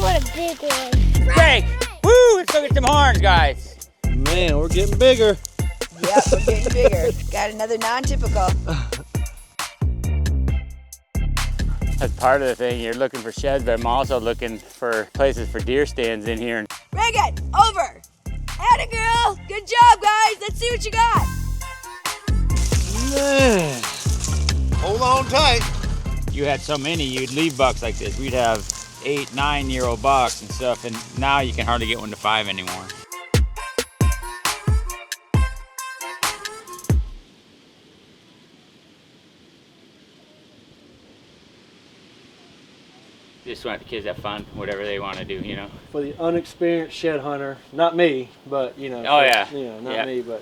want a big one. Break! Woo! Let's go get some horns, guys. Man, we're getting bigger. Yep, we're getting bigger. Got another non-typical. That's part of the thing. You're looking for sheds, but I'm also looking for places for deer stands in here. Reagan, over. Atta girl. Good job, guys. Let's see what you got. Man. Hold on tight. You had so many, you'd leave bucks like this. We'd have 8, 9-year-old bucks and stuff, and now you can hardly get one to 5 anymore. Just want the kids to have fun, whatever they want to do, you know. For the unexperienced shed hunter, not me, but you know. Oh, for, yeah. You know, not Yeah. me, but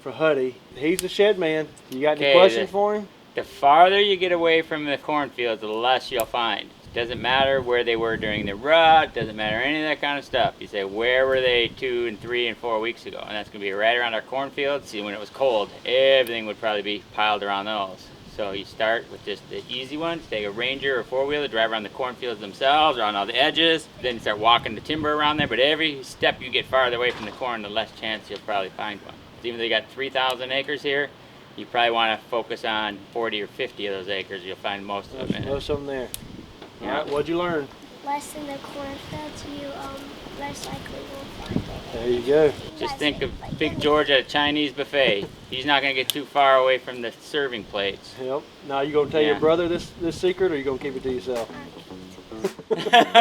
for Huddy, he's the shed man. You got any Okay, questions for him? The farther you get away from the cornfields, the less you'll find. Doesn't matter where they were during the rut, doesn't matter any of that kind of stuff. You say, where were they 2 and 3 and 4 weeks ago? And that's gonna be right around our cornfields. See, when it was cold, everything would probably be piled around those. So you start with just the easy ones, take a Ranger or 4-wheeler, drive around the cornfields themselves, around all the edges, then you start walking the timber around there, but every step you get farther away from the corn, the less chance you'll probably find one. Even though you got 3,000 acres here, you probably want to focus on 40 or 50 of those acres. You'll find most of them in it. Most of them there. Yeah. All right, what'd you learn? Less in the cornfields, you less likely will find it. There you go. Just think of Big George at a Chinese buffet. He's not going to get too far away from the serving plates. Yep. Now you gonna tell Yeah. your brother this secret, or you gonna keep it to yourself?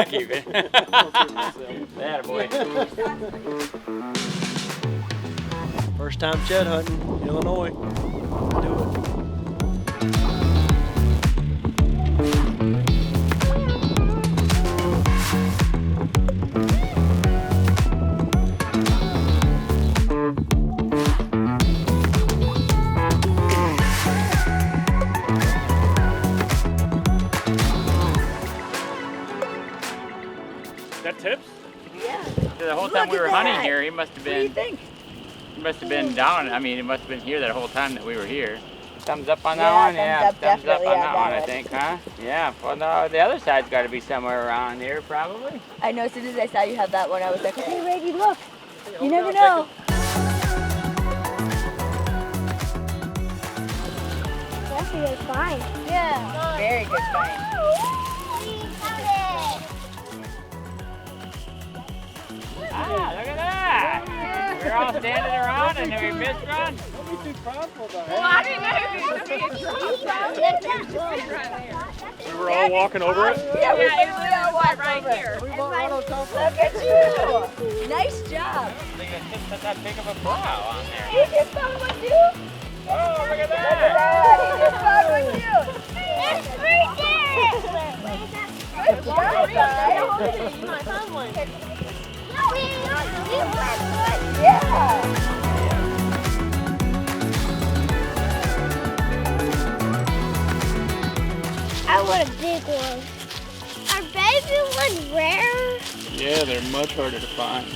Keep it. That boy. First time shed hunting, Illinois. Do it. Is that Tips? Yeah. The whole time Look we at were hunting that. here, he must have What do you been. think? He must have been down. I mean, he must have been here that whole time that we were here. Thumbs up on that Yeah, one? thumbs Yeah, up thumbs up definitely on on that that one, I one. think, huh? Yeah, well, no, the other side's got to be somewhere around here, probably. I know as soon as I saw you have that one, I was like, hey, Reggie, look. You never know. That's a good find. Yeah. Very good find. Ah, look at that! We're all standing around and then we missed one. Don't be too prideful about it. Well, I didn't know We were all walking over it. Yeah, we Yeah, it literally all was walked right over. here. We walked right on top of Look at you. Nice job. I think it's just not that big of a brow on there. He just found one too. Oh, look at Look at that! that. He just found one too. It's right there. Good job, guys. You might find one. Yeah. I want a big one. Are baby ones rare? Yeah, they're much harder to find.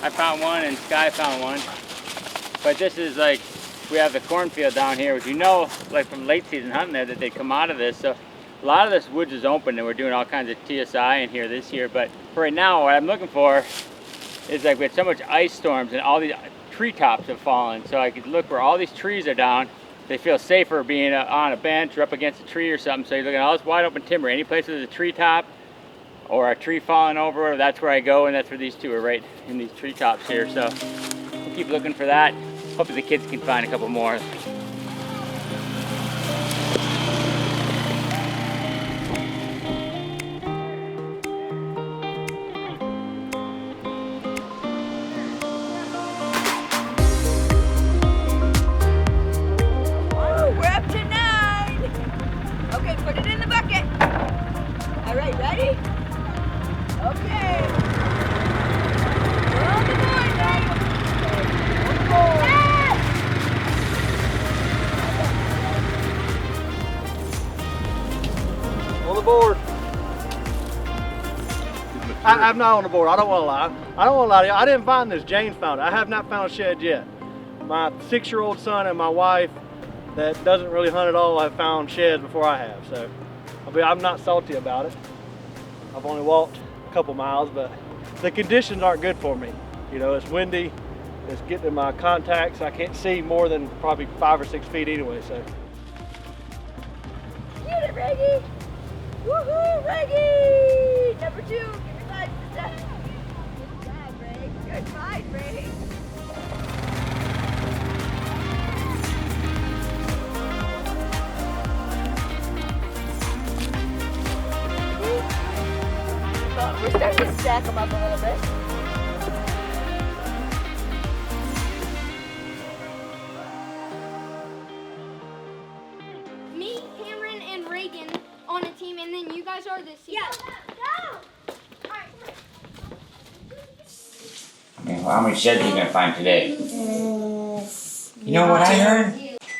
I found one and Sky found one. But this is like, we have the cornfield down here, which you know, like from late season hunting there, that they come out of this. So a lot of this woods is open and we're doing all kinds of TSI in here this year. But for right now, what I'm looking for is like we had so much ice storms and all these treetops have fallen. So I could look where all these trees are down. They feel safer being on a bench or up against a tree or something. So you're looking at all this wide open timber. Any place with a treetop or a tree falling over, that's where I go, and that's where these two are, right in these treetops here. So we'll keep looking for that. Hopefully the kids can find a couple more. Woo, we're up to 9. Okay, put it in the bucket. All right, ready? Okay. We're on the board, guys. Yes! On the board. I'm not on the board. I don't want to lie. I don't want to lie to you. I didn't find this. Jane found it. I have not found a shed yet. My 6-year-old son and my wife that doesn't really hunt at all have found sheds before I have. So I'm not salty about it. I've only walked a couple miles, but the conditions aren't good for me. You know, it's windy, it's getting in my contacts. I can't see more than probably 5 or 6 feet anyway, so. Get it, Reggie! Woohoo, Reggie! Number 2, give me 5 percent. Good job, Ray. Good fight, Ray. We're starting to stack them up a little bit. Me, Cameron, and Reagan on a team, and then you guys are the sequel. Yeah, go! Okay, well, how many sheds are you gonna find today? You know what I heard?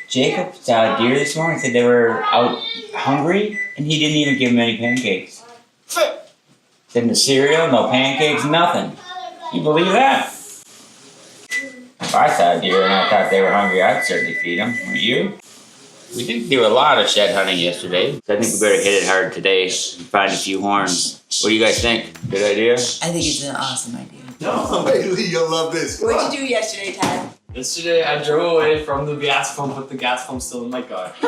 Jacob saw a deer this morning, said they were out hungry, and he didn't even give them any pancakes. Then the cereal, no pancakes, nothing. You believe that? If I saw a deer and I thought they were hungry, I'd certainly feed them. Wouldn't you? We didn't do a lot of shed hunting yesterday, so I think we better hit it hard today and find a few horns. What do you guys think? Good idea? I think it's an awesome idea. No, Bailey, you'll love this. What'd you do yesterday, Tad? Yesterday, I drove away from the gas pump with the gas pump still in my car. Oh,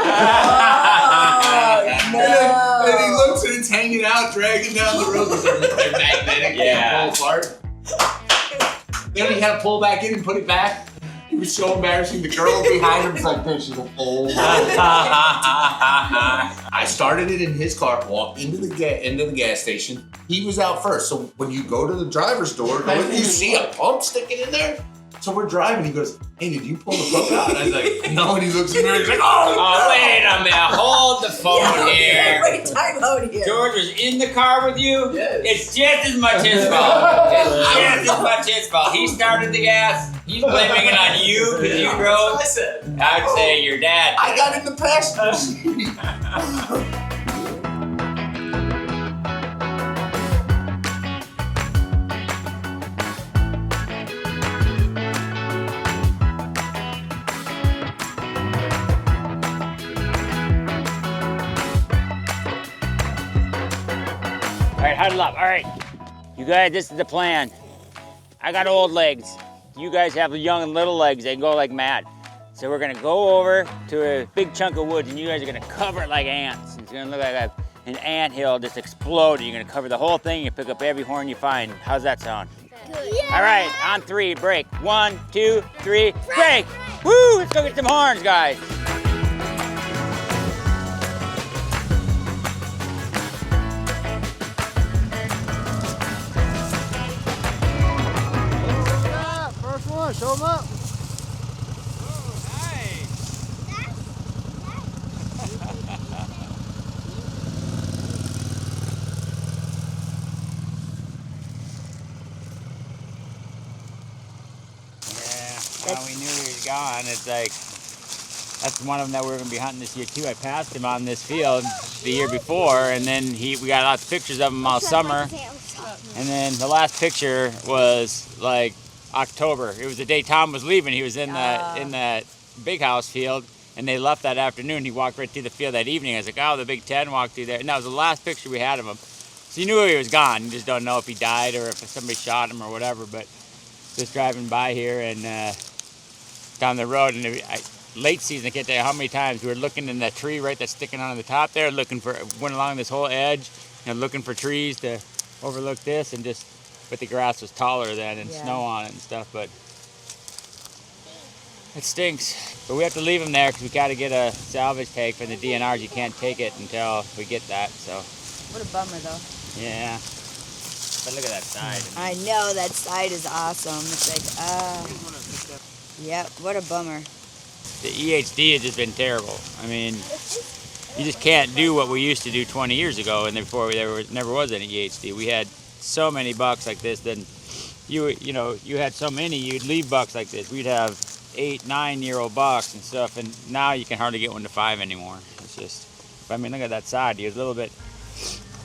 no. And he looks and it's hanging out, dragging down the road because they're magnetic. Yeah. They fall apart. Then he had to pull back in and put it back. It was so embarrassing. The girl behind him was like this. She's like, oh my. I started it in his car, walked into the gas station. He was out first. So when you go to the driver's door, don't you see a pump sticking in there? So we're driving. He goes, hey, did you pull the pump out? And I was like, no. And he looks at me and he's like, Oh, wait a minute. Hold the phone here. Wait, time out here. George was in the car with you? Yes. It's just as much his fault. It's just as much his fault. He started the gas. He's blaming it on you because you drove. I said, I'd say your dad. I got in the passenger seat. All right, huddle up. All right, you guys, this is the plan. I got old legs. You guys have young and little legs. They can go like mad. So we're gonna go over to a big chunk of woods and you guys are gonna cover it like ants. It's gonna look like an ant hill just exploded. You're gonna cover the whole thing. You pick up every horn you find. How's that sound? Good. All right, on 3, break. 1, 2, 3, break. Woo, let's go get some horns, guys. First one, show them up. Well, we knew he was gone. It's like, that's one of them that we're gonna be hunting this year too. I passed him on this field the year before, and then we got lots of pictures of him all summer. And then the last picture was like October. It was the day Tom was leaving. He was in that big house field, and they left that afternoon. He walked right through the field that evening. I was like, oh, the Big Ten walked through there. And that was the last picture we had of him. So you knew he was gone. You just don't know if he died or if somebody shot him or whatever. But just driving by here and down the road, and late season, I can't tell you how many times we were looking in that tree right that's sticking on the top there, went along this whole edge, looking for trees to overlook this, and but the grass was taller then and snow on it and stuff, but it stinks. But we have to leave them there because we got to get a salvage tag from the DNRs. You can't take it until we get that, so. What a bummer, though. Yeah. But look at that side. I know, that side is awesome. It's like, yep, what a bummer. The EHD has just been terrible. I mean, you just can't do what we used to do 20 years ago, and before there never was any EHD. We had so many bucks like this. Then you had so many, you'd leave bucks like this. We'd have 8, 9-year-old bucks and stuff, and now you can hardly get one to 5 anymore. It's just, I mean, look at that side. He was a little bit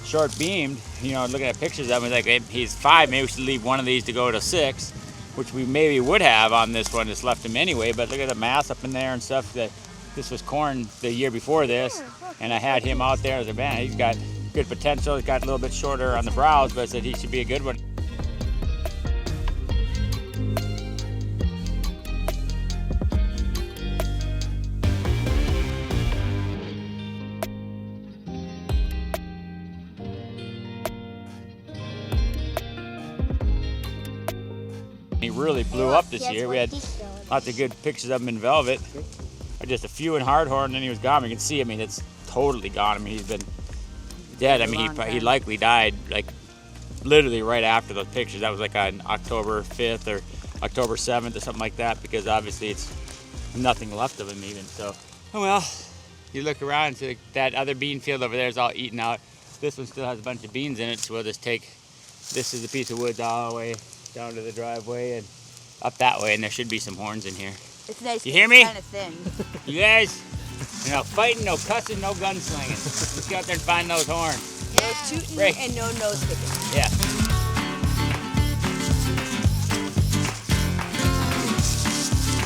short beamed. Looking at pictures of him, like, he's 5. Maybe we should leave one of these to go to 6. Which we maybe would have on this one, just left him anyway, but look at the mass up in there and stuff. That This was corn the year before this, and I had him out there as a man. He's got good potential. He's got a little bit shorter on the brows, but I said he should be a good one. He really blew up this year. We had lots of good pictures of him in velvet. Just a few in hardhorn, and then he was gone. You can see, I mean, it's totally gone. I mean, he's been dead. I mean, he likely died like literally right after those pictures. That was like on October 5th or October 7th or something like that, because obviously it's nothing left of him even. So, oh well, you look around, so that other bean field over there is all eaten out. This one still has a bunch of beans in it, so we'll just take, this is a piece of wood all the way down to the driveway and up that way, and there should be some horns in here. It's nice. You hear me? Kind of thin. You guys, no fighting, no cussing, no gunslinging. Let's get out there and find those horns. No tooting and no nose picking. Yeah.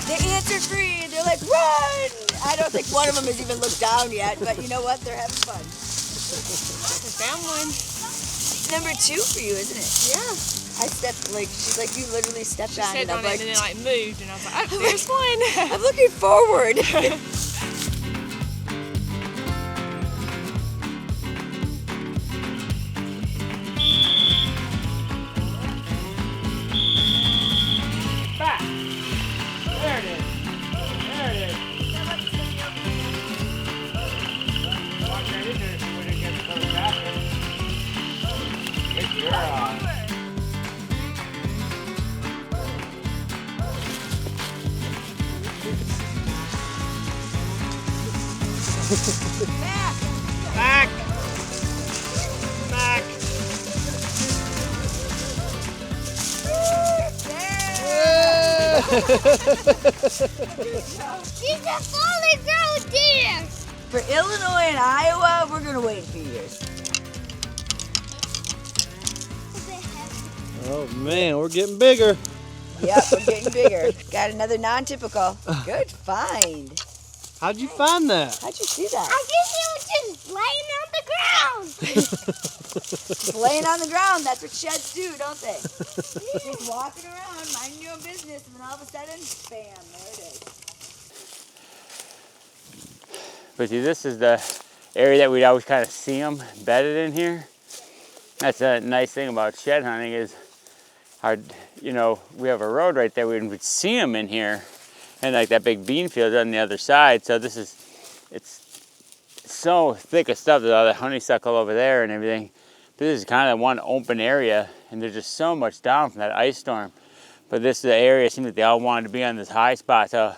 They answer free. They're like, run! I don't think one of them has even looked down yet, but you know what? They're having fun. I found one. Number 2 for you, isn't it? Yeah. I stepped, like, she's like, you literally stepped on it. She stepped on it and then like moved, and I was like, oh, there's one. I'm looking forward. Back. There it is. There it is. Walk right in there so we didn't get photographed. Good girl. Back! Back! She's a fully grown deer. For Illinois and Iowa, we're gonna wait a few years. Oh man, we're getting bigger. Yep, we're getting bigger. Got another non-typical. Good find. How'd you find that? How'd you see that? I guess he was just laying on the ground. Just laying on the ground. That's what sheds do, don't they? Just walking around, minding your own business, and then all of a sudden, bam, there it is. But see, this is the area that we'd always kind of see them bedded in here. That's a nice thing about shed hunting is, you know, we have a road right there. We'd see them in here, and like that big bean field on the other side. So this is, it's so thick of stuff. There's all the honeysuckle over there and everything. This is kind of one open area, and there's just so much down from that ice storm. But this is the area, it seems like they all wanted to be on this high spot. So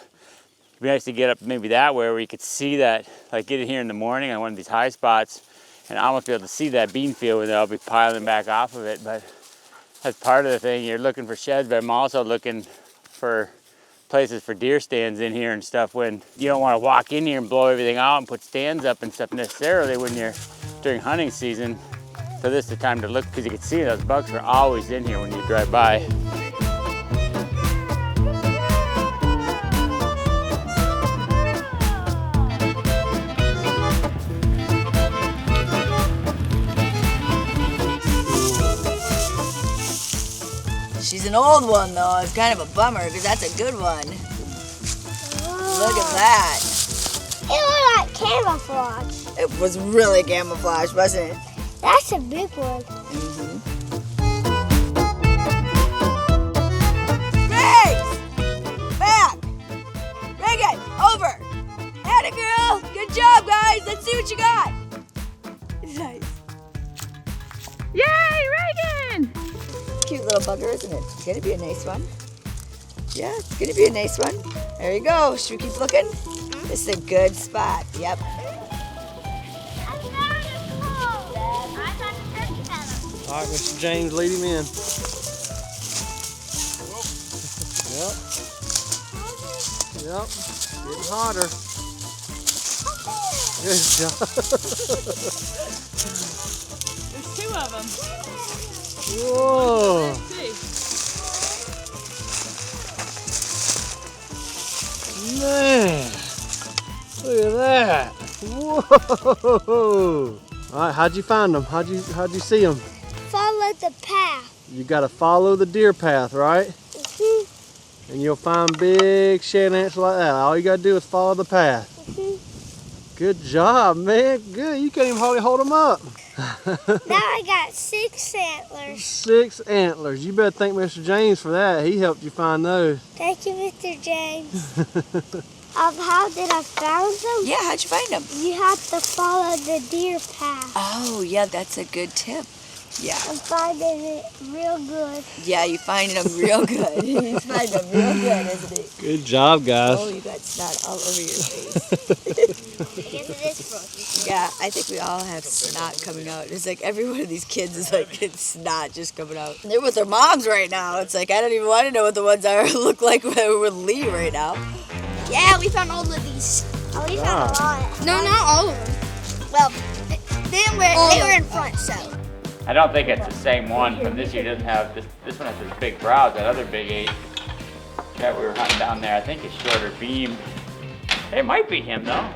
it'd be nice to get up maybe that way where you could see that, like get in here in the morning on one of these high spots and almost be able to see that bean field where they'll be piling back off of it. But that's part of the thing. You're looking for sheds, but I'm also looking for places for deer stands in here and stuff when you don't want to walk in here and blow everything out and put stands up and stuff necessarily when you're during hunting season. So this is the time to look because you can see those bucks are always in here when you drive by. She's an old one, though. It's kind of a bummer because that's a good one. Look at that. It looked like camouflage. It was really camouflage, wasn't it? That's a big one. Grace! Back! Reagan, over! Atta girl! Good job, guys! Let's see what you got! Nice. Yay, Reagan! Cute little bugger, isn't it? It's gonna be a nice one. Yeah, it's gonna be a nice one. There you go. Should we keep looking? This is a good spot. Yep. All right, Mr. James, lead him in. Yep. Yep. Getting hotter. Good job. There's 2 of them. Whoa. 2. Man. Look at that. Whoa. All right, how'd you find them? How'd you see them? Follow the path. You gotta follow the deer path, right? And you'll find big shed ants like that. All you gotta do is follow the path. Good job, man. Good. You can't even hardly hold them up. Now I got 6 antlers. 6 antlers. You better thank Mr. James for that. He helped you find those. Thank you, Mr. James. How did I find them? Yeah, how'd you find them? You have to follow the deer path. Oh, yeah, that's a good tip. Yeah. I'm finding it real good. Yeah, you find them real good. You find them real good, isn't it? Good job, guys. Oh, you got snot all over your face. I guess it is frozen. Yeah, I think we all have snot coming out. It's like every one of these kids is like, it's snot just coming out. They're with their moms right now. It's like, I don't even want to know what the ones are look like with Lee right now. Yeah, we found all of these. Oh, we found a lot. No, not all of them. Well, they were in front, so. I don't think it's the same one from this year. Doesn't have this one has this big brows. That other big 8 that we were hunting down there, I think is shorter beam. It might be him though.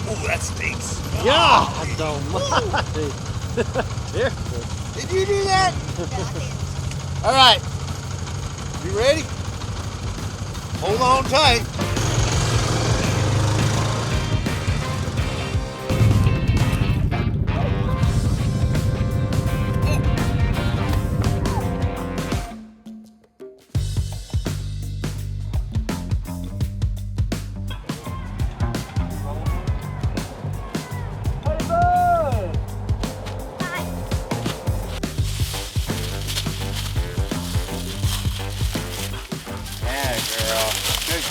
Oh, that stinks. Yeah, I don't mind. Careful. Did you do that? All right. You ready? Hold on tight.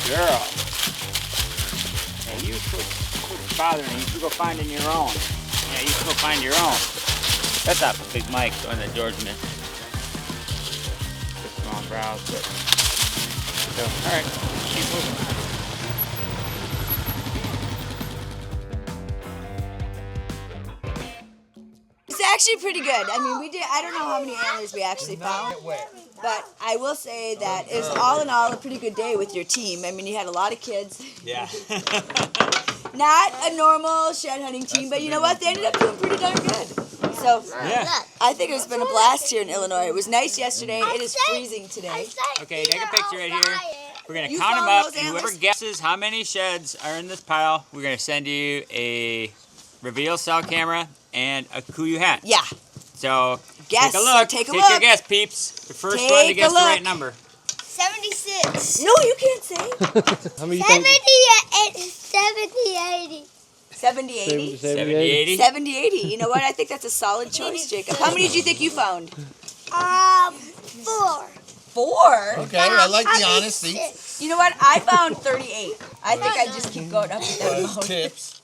Girl. Yeah, you quit bothering me. You go finding your own. Yeah, you go find your own. That's not the big Mike on that George missed. The small brows, but so alright, keep moving. It's actually pretty good. I mean, I don't know how many antlers we actually found, but I will say that it was all in all a pretty good day with your team. I mean, you had a lot of kids. Yeah. Not a normal shed hunting team, but you know what? They ended up doing pretty darn good. So, Yeah. I think it's been a blast here in Illinois. It was nice yesterday. It is freezing today. Okay, take a picture right here. We're gonna You count them follow up, those and whoever antlers? guesses how many sheds are in this pile, we're gonna send you a reveal cell camera and a Kuyu hat. Yeah. So Guess. take a look. Take a your look. guess, peeps. The first Take one to a guess the look. right number. 76. No, you can't say. How many you 70, think? 70, 80. 70, 80? 70, 80. 70, 80. You know what? I think that's a solid choice, Jacob. How many do you think you found? 4. 4? Okay, I like the honesty. You know what? I found 38. I think I just keep going up with that amount. Tips.